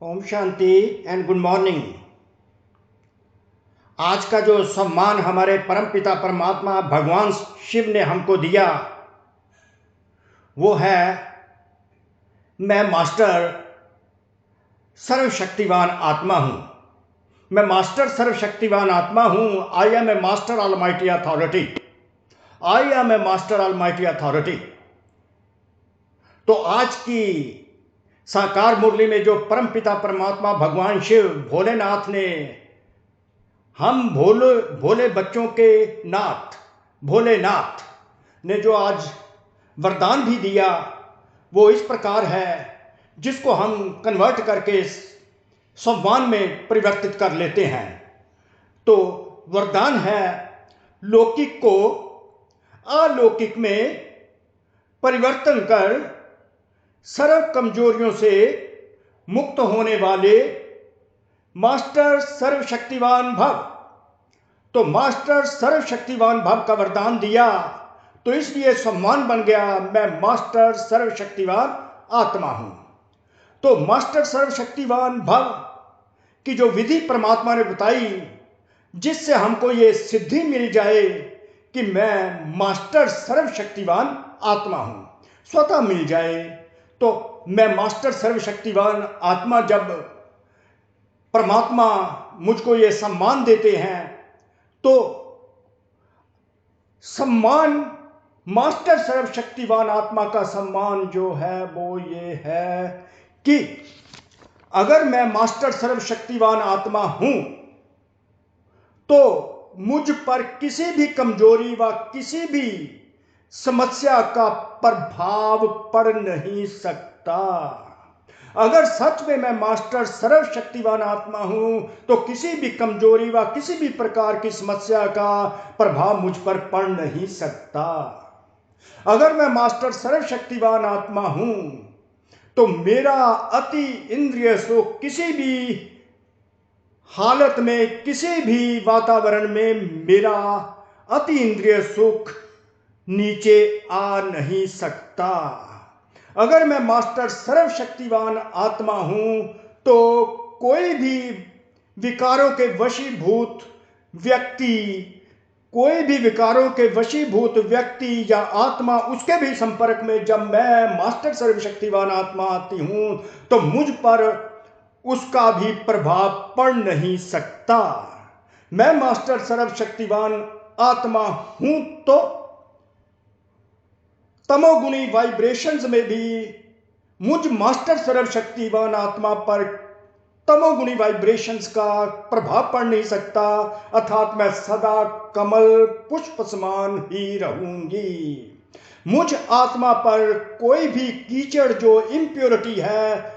Om Shanti and good morning. आज का जो सम्मान हमारे परमपिता परमात्मा भगवान शिव ने हमको दिया वो है मैं मास्टर सर्वशक्तिवान आत्मा हूं। मैं मास्टर सर्वशक्तिवान आत्मा हूं। I am a master almighty authority. I am a master almighty authority. तो आज की साकार मुरली में जो परमपिता परमात्मा भगवान शिव भोलेनाथ ने हम भोले भोले बच्चों के नाथ भोलेनाथ ने जो आज वरदान भी दिया वो इस प्रकार है, जिसको हम कन्वर्ट करके संवान में परिवर्तित कर लेते हैं। तो वरदान है लौकिक को अलौकिक में परिवर्तन कर सर्व कमजोरियों से मुक्त होने वाले मास्टर सर्वशक्तिवान भव। तो मास्टर सर्वशक्तिवान भव का वरदान दिया तो इसलिए सम्मान बन गया मैं मास्टर सर्वशक्तिवान आत्मा हूं। तो मास्टर सर्वशक्तिवान भव की जो विधि परमात्मा ने बताई, जिससे हमको ये सिद्धि मिल जाए कि मैं मास्टर सर्वशक्तिवान आत्मा हूं, स्वतः मिल जाए। तो मैं मास्टर सर्वशक्तिवान आत्मा, जब परमात्मा मुझको ये सम्मान देते हैं तो सम्मान मास्टर सर्वशक्तिवान आत्मा का सम्मान जो है वो ये है कि अगर मैं मास्टर सर्वशक्तिवान आत्मा हूं तो मुझ पर किसी भी कमजोरी व किसी भी समस्या का प्रभाव पड़ नहीं सकता। अगर सच में मैं मास्टर सर्वशक्तिवान आत्मा हूं तो किसी भी कमजोरी व किसी भी प्रकार की समस्या का प्रभाव मुझ पर पड़ नहीं सकता। अगर मैं मास्टर सर्वशक्तिवान आत्मा हूं तो मेरा अति इंद्रिय सुख किसी भी हालत में किसी भी वातावरण में मेरा अति इंद्रिय सुख नीचे आ नहीं सकता। अगर मैं मास्टर सर्वशक्तिवान आत्मा हूं तो कोई भी विकारों के वशीभूत व्यक्ति, कोई भी विकारों के वशीभूत व्यक्ति या आत्मा, उसके भी संपर्क में जब मैं मास्टर सर्वशक्तिवान आत्मा आती हूं तो मुझ पर उसका भी प्रभाव पड़ नहीं सकता। मैं मास्टर सर्वशक्तिवान आत्मा हूं तो तमोगुणी वाइब्रेशंस में भी मुझ मास्टर सर्वशक्तिवान आत्मा पर तमोगुणी वाइब्रेशंस का प्रभाव पड़ नहीं सकता, अर्थात मैं सदा कमल पुष्प समान ही रहूंगी। मुझ आत्मा पर कोई भी कीचड़ जो इम्प्योरिटी है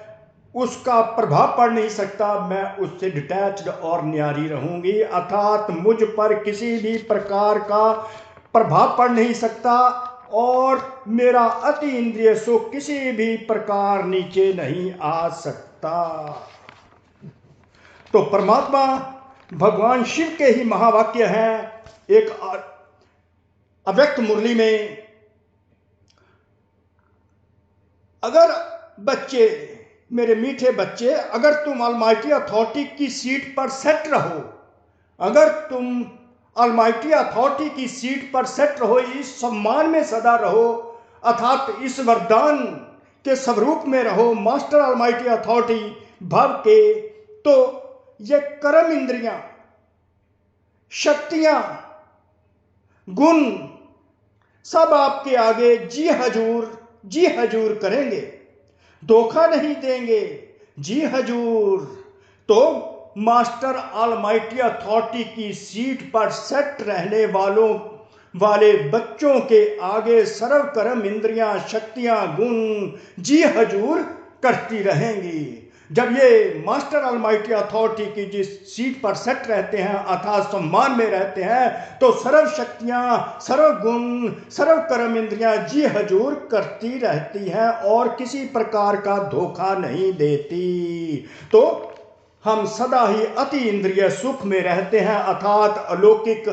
उसका प्रभाव पड़ नहीं सकता, मैं उससे डिटैच्ड और न्यारी रहूंगी। अर्थात मुझ पर किसी भी प्रकार का प्रभाव पड़ नहीं सकता और मेरा अति इंद्रिय सुख किसी भी प्रकार नीचे नहीं आ सकता। तो परमात्मा भगवान शिव के ही महावाक्य हैं एक अव्यक्त मुरली में, अगर बच्चे, मेरे मीठे बच्चे, अगर तुम ऑलमाइटी अथॉरिटी की सीट पर सेट रहो, अगर तुम ऑलमाइटी अथॉरिटी की सीट पर सेट रहो, इस सम्मान में सदा रहो, अर्थात इस वरदान के स्वरूप में रहो, मास्टर ऑलमाइटी अथॉरिटी भव के, तो ये कर्म इंद्रियां, शक्तियां, गुण सब आपके आगे जी हजूर करेंगे, धोखा नहीं देंगे, जी हजूर। तो मास्टर ऑलमाइटी अथॉरिटी की सीट पर सेट रहने वाले बच्चों के आगे सर्व कर्म इंद्रियां, शक्तियां, गुण जी हजूर करती रहेंगी। जब ये मास्टर ऑलमाइटी अथॉरिटी की जिस सीट पर सेट रहते हैं अर्थात सम्मान में रहते हैं तो सर्व शक्तियां, सर्व गुण, सर्व कर्म इंद्रियां जी हजूर करती रहती हैं और किसी प्रकार का धोखा नहीं देती। तो हम सदा ही अति इंद्रिय सुख में रहते हैं, अर्थात अलौकिक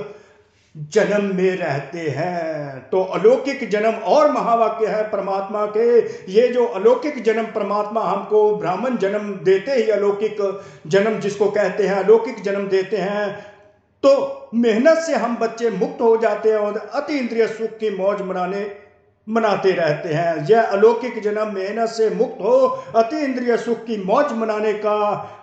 जन्म में रहते हैं। तो अलौकिक जन्म और महावाक्य है परमात्मा के। ये जो अलौकिक जन्म परमात्मा हमको ब्राह्मण जन्म देते ही अलौकिक जन्म जिसको कहते हैं अलौकिक जन्म देते हैं, तो मेहनत से हम बच्चे मुक्त हो जाते हैं और अति इंद्रिय सुख की मौज मनाते रहते हैं। यह अलौकिक जन्म मेहनत से मुक्त हो अति इंद्रिय सुख की मौज मनाने का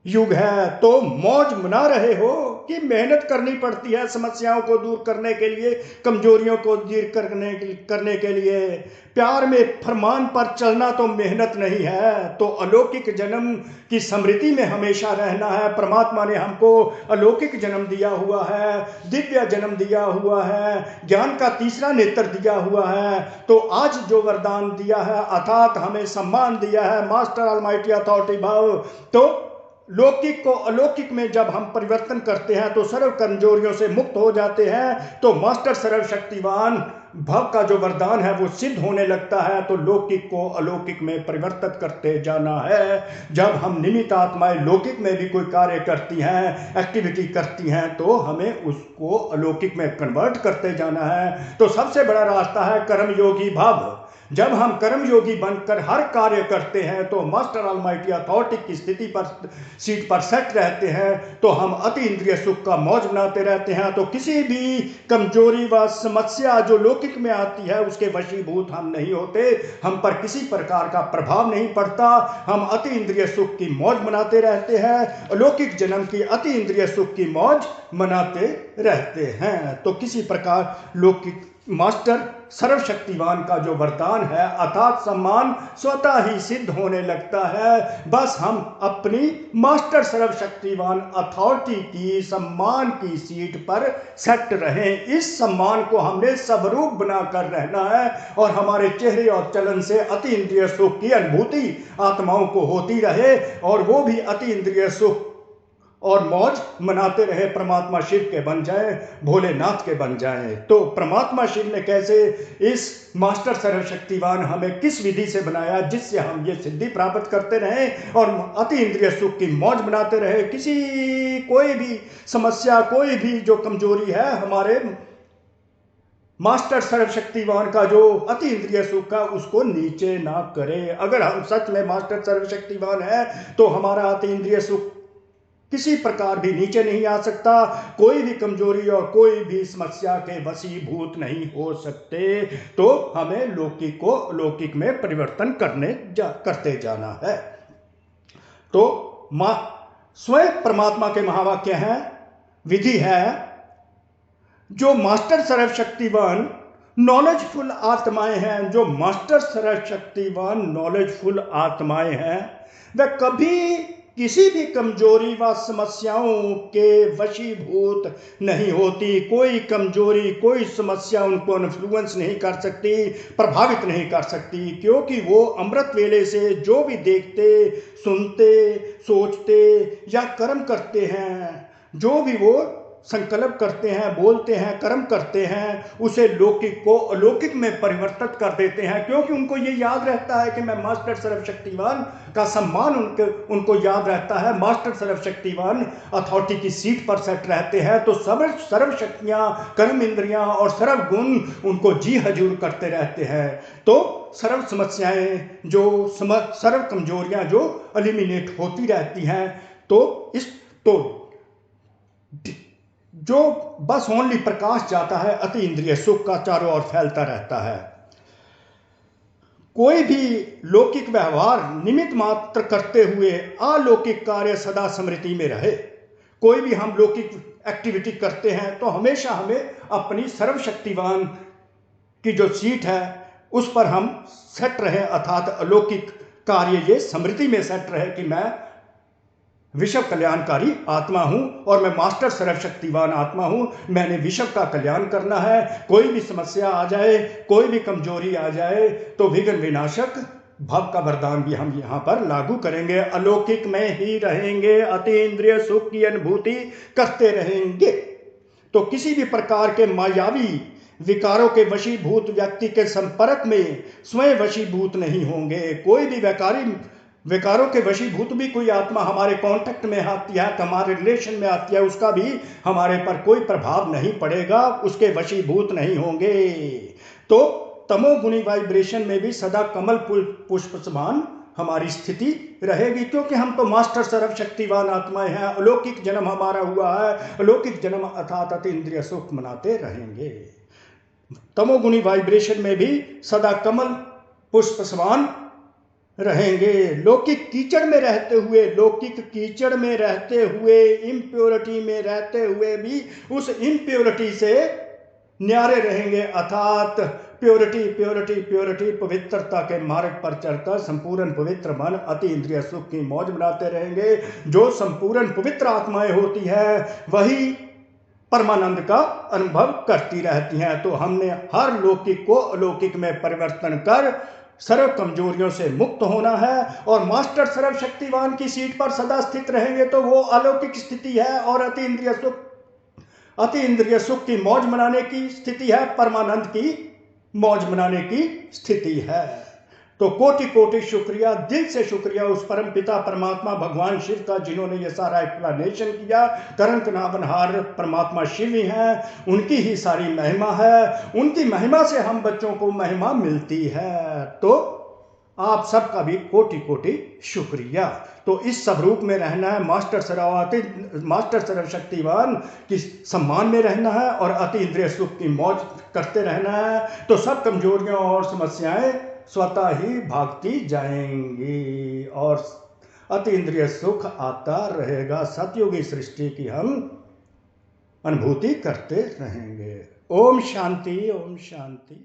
युग है। तो मौज मना रहे हो कि मेहनत करनी पड़ती है समस्याओं को दूर करने के लिए, कमजोरियों को दूर करने के लिए। प्यार में फरमान पर चलना तो मेहनत नहीं है। तो अलौकिक जन्म की स्मृति में हमेशा रहना है। परमात्मा ने हमको अलौकिक जन्म दिया हुआ है, दिव्य जन्म दिया हुआ है, ज्ञान का तीसरा नेत्र दिया हुआ है। तो आज जो वरदान दिया है अर्थात हमें सम्मान दिया है मास्टर ऑलमाइटी अथॉरिटी भाव, तो लौकिक को अलौकिक में जब हम परिवर्तन करते हैं तो सर्व कमजोरियों से मुक्त हो जाते हैं। तो मास्टर सर्वशक्तिवान भव का जो वरदान है वो सिद्ध होने लगता है। तो लौकिक को अलौकिक में परिवर्तित करते जाना है। जब हम निमित्त आत्माएं लौकिक में भी कोई कार्य करती हैं, एक्टिविटी करती हैं, तो हमें उसको अलौकिक में कन्वर्ट करते जाना है। तो सबसे बड़ा रास्ता है कर्मयोगी भाव। जब हम कर्मयोगी बनकर हर कार्य करते हैं तो मास्टर ऑलमाइटी अथॉरिटी की स्थिति पर सीट पर सेट रहते हैं। तो हम अति इंद्रिय सुख का मौज बनाते रहते हैं। तो किसी भी कमजोरी व समस्या जो लौकिक में आती है उसके वशीभूत हम नहीं होते, हम पर किसी प्रकार का प्रभाव नहीं पड़ता। हम अति इंद्रिय सुख की मौज मनाते रहते हैं, अलौकिक जन्म की अति इंद्रिय सुख की मौज मनाते रहते हैं। तो किसी प्रकार लौकिक मास्टर सर्वशक्तिवान का जो वरदान है अर्थात सम्मान स्वतः ही सिद्ध होने लगता है। बस हम अपनी मास्टर सर्वशक्तिवान अथॉरिटी की सम्मान की सीट पर सेट रहें। इस सम्मान को हमने स्वरूप बनाकर रहना है और हमारे चेहरे और चलन से अति इंद्रिय सुख की अनुभूति आत्माओं को होती रहे और वो भी अति इंद्रिय सुख और मौज मनाते रहे, परमात्मा शिव के बन जाए, भोलेनाथ के बन जाए। तो परमात्मा शिव ने कैसे इस मास्टर सर्वशक्तिवान हमें किस विधि से बनाया जिससे हम ये सिद्धि प्राप्त करते रहें और अति इंद्रिय सुख की मौज मनाते रहे। कोई भी समस्या, कोई भी जो कमजोरी है हमारे मास्टर सर्वशक्तिवान का जो अति इंद्रिय सुख का, उसको नीचे ना करे। अगर हम सच में मास्टर सर्वशक्तिवान है तो हमारा अति इंद्रिय सुख किसी प्रकार भी नीचे नहीं आ सकता। कोई भी कमजोरी और कोई भी समस्या के वशीभूत नहीं हो सकते। तो हमें लौकिक को अलौकिक में परिवर्तन करते जाना है। तो स्वयं परमात्मा के महावाक्य हैं, विधि है। जो मास्टर सर्वशक्तिवान नॉलेजफुल आत्माएं हैं, जो मास्टर सर्वशक्तिवान नॉलेजफुल आत्माएं हैं, वह कभी किसी भी कमजोरी व समस्याओं के वशीभूत नहीं होती। कोई कमजोरी, कोई समस्या उनको इन्फ्लुएंस नहीं कर सकती, प्रभावित नहीं कर सकती, क्योंकि वो अमृत वेले से जो भी देखते, सुनते, सोचते या कर्म करते हैं, जो भी वो संकल्प करते हैं, बोलते हैं, कर्म करते हैं, उसे लौकिक को अलौकिक में परिवर्तित कर देते हैं। क्योंकि उनको ये याद रहता है कि मैं मास्टर सर्वशक्तिवान का सम्मान उनको याद रहता है। मास्टर सर्वशक्तिवान अथॉरिटी की सीट पर सेट रहते हैं। तो सर्व शक्तियां, कर्म इंद्रियां और सर्व गुण उनको जी हजूर करते रहते हैं। तो सर्व समस्याएं सर्व कमजोरियां जो एलिमिनेट होती रहती हैं। तो जो बस ओनली प्रकाश जाता है, अति इंद्रिय सुख का चारों ओर फैलता रहता है। कोई भी लौकिक व्यवहार निमित्त मात्र करते हुए अलौकिक कार्य सदा स्मृति में रहे। कोई भी हम लौकिक एक्टिविटी करते हैं तो हमेशा हमें अपनी सर्वशक्तिवान की जो सीट है उस पर हम सेट रहे, अर्थात अलौकिक कार्य ये स्मृति में सेट रहे कि मैं विश्व कल्याणकारी आत्मा हूं और मैं मास्टर सर्वशक्तिवान आत्मा हूं। मैंने विश्व का कल्याण करना है। कोई भी समस्या आ जाए, कोई भी कमजोरी आ जाए तो विघ्न विनाशक भव का वरदान भी हम यहाँ पर लागू करेंगे। अलौकिक में ही रहेंगे, अति इंद्रिय सुख की अनुभूति करते रहेंगे। तो किसी भी प्रकार के मायावी विकारों के वशीभूत व्यक्ति के संपर्क में स्वयं वशीभूत नहीं होंगे। कोई भी विकारों के वशीभूत भी कोई आत्मा हमारे कांटेक्ट में आती है, हमारे रिलेशन में आती है, उसका भी हमारे पर कोई प्रभाव नहीं पड़ेगा, उसके वशीभूत नहीं होंगे। तो तमोगुणी वाइब्रेशन में भी सदा कमल पुष्प समान हमारी स्थिति रहेगी, क्योंकि हम तो मास्टर सर्वशक्तिवान आत्माएं हैं। अलौकिक जन्म हमारा हुआ है, अलौकिक जन्म अर्थात अतीन्द्रिय सुख मनाते रहेंगे। तमोगुणी वाइब्रेशन में भी सदा कमल पुष्प समान रहेंगे। लौकिक कीचड़ में रहते हुए, लौकिक कीचड़ में रहते हुए, इम्प्योरिटी में रहते हुए भी उस इम्प्योरिटी से न्यारे रहेंगे, अर्थात प्योरिटी प्योरिटी प्योरिटी, पवित्रता के मार्ग पर चलकर संपूर्ण पवित्र मन अति इंद्रिय सुख की मौज मनाते रहेंगे। जो संपूर्ण पवित्र आत्माएं होती है वही परमानंद का अनुभव करती रहती हैं। तो हमने हर लौकिक को अलौकिक में परिवर्तन कर सर्व कमजोरियों से मुक्त होना है, और मास्टर सर्वशक्तिवान की सीट पर सदा स्थित रहेंगे तो वो अलौकिक स्थिति है और अति इंद्रिय सुख की मौज मनाने की स्थिति है, परमानंद की मौज मनाने की स्थिति है। तो कोटि कोटि शुक्रिया, दिल से शुक्रिया उस परम पिता परमात्मा भगवान शिव का, जिन्होंने ये सारा एक्सप्लेनेशन किया। करंक नावनहार परमात्मा शिव ही हैं, उनकी ही सारी महिमा है, उनकी महिमा से हम बच्चों को महिमा मिलती है। तो आप सबका भी कोटि कोटि शुक्रिया। तो इस स्वरूप में रहना है, मास्टर सर्वशक्तिवान की सम्मान में रहना है और अति इंद्रिय सुख की मौज करते रहना है। तो सब कमजोरियां और समस्याएं स्वतः ही भागती जाएंगी और अति इंद्रिय सुख आता रहेगा। सतयुगी सृष्टि की हम अनुभूति करते रहेंगे। ओम शांति, ओम शांति।